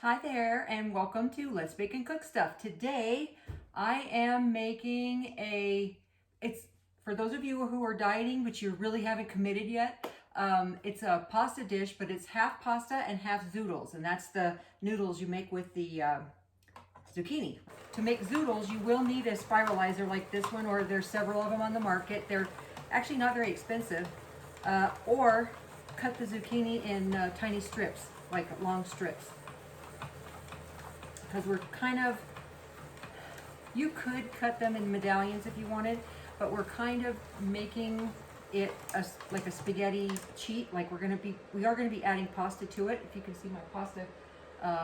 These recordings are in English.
Hi there and welcome to Let's Bake and Cook Stuff. Today I am making it's for those of you who are dieting but you really haven't committed yet. It's a pasta dish, but it's half pasta and half zoodles, and that's the noodles you make with the zucchini. To make zoodles, you will need a spiralizer like this one, or there's several of them on the market. They're actually not very expensive. Or cut the zucchini in tiny strips, like long strips. Because you could cut them in medallions if you wanted, but we're kind of making it like a spaghetti cheat. Like we are gonna be adding pasta to it. If you can see my pasta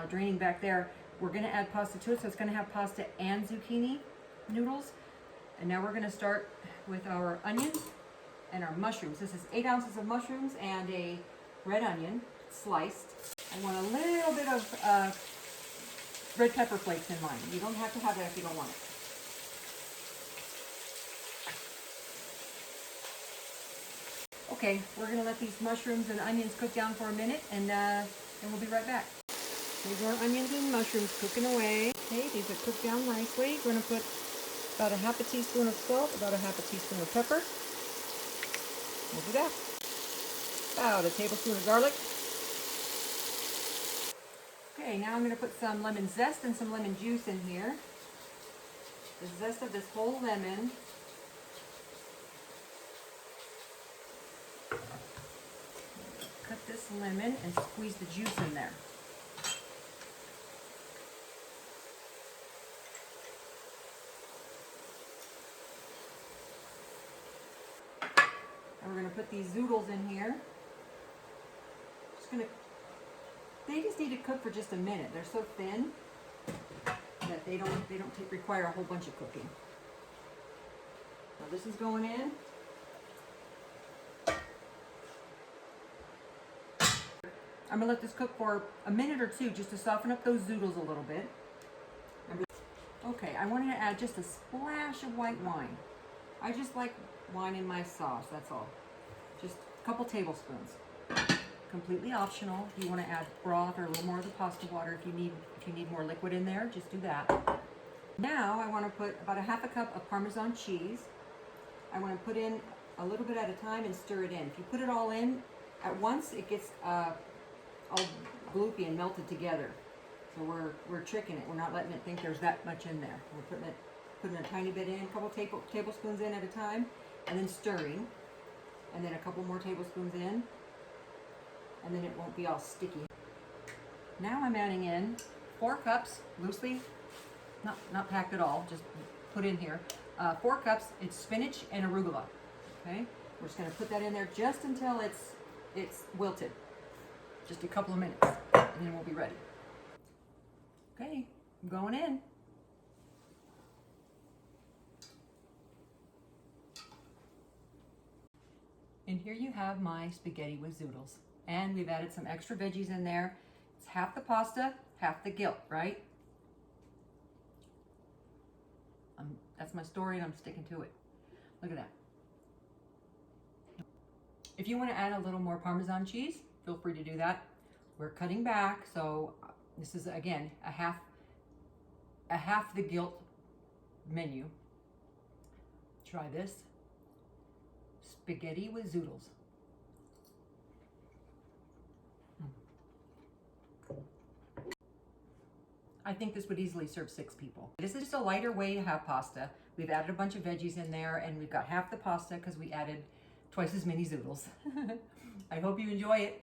draining back there, we're gonna add pasta to it, so it's gonna have pasta and zucchini noodles. And now we're gonna start with our onions and our mushrooms. This is 8 ounces of mushrooms and a red onion sliced. I want a little bit of red pepper flakes in mine. You don't have to have that if you don't want it. Okay, we're gonna let these mushrooms and onions cook down for a minute, and we'll be right back. These are our onions and mushrooms cooking away. Okay, these are cooked down nicely. We're gonna put about a half a teaspoon of salt, about a half a teaspoon of pepper. We'll do that. About a tablespoon of garlic. Okay, now I'm going to put some lemon zest and some lemon juice in here. The zest of this whole lemon. Cut this lemon and squeeze the juice in there. And we're going to put these zoodles in here. They just need to cook for just a minute. They're so thin that they don't require a whole bunch of cooking. Now this is going in. I'm gonna let this cook for a minute or two just to soften up those zoodles a little bit. Okay, I wanted to add just a splash of white wine. I just like wine in my sauce, that's all. Just a couple tablespoons. Completely optional. If you want to add broth or a little more of the pasta water, if you need more liquid in there, just do that. Now I want to put about a half a cup of Parmesan cheese. I want to put in a little bit at a time and stir it in. If you put it all in at once, it gets all gloopy and melted together. So we're tricking it. We're not letting it think there's that much in there. We're putting a tiny bit in, a couple tablespoons in at a time, and then stirring, and then a couple more tablespoons in. And then it won't be all sticky. Now I'm adding in 4 cups, loosely, not packed at all, just put in here. 4 cups, it's spinach and arugula, okay? We're just gonna put that in there just until it's wilted. Just a couple of minutes, and then we'll be ready. Okay, I'm going in. And here you have my spaghetti with zoodles. And we've added some extra veggies in there. It's half the pasta, half the guilt, right? That's my story and I'm sticking to it. Look at that. If you want to add a little more Parmesan cheese, feel free to do that. We're cutting back, so this is, again, a half the guilt menu. Try this. Spaghetti with zoodles. I think this would easily serve 6 people. This is just a lighter way to have pasta. We've added a bunch of veggies in there, and we've got half the pasta because we added twice as many zoodles. I hope you enjoy it.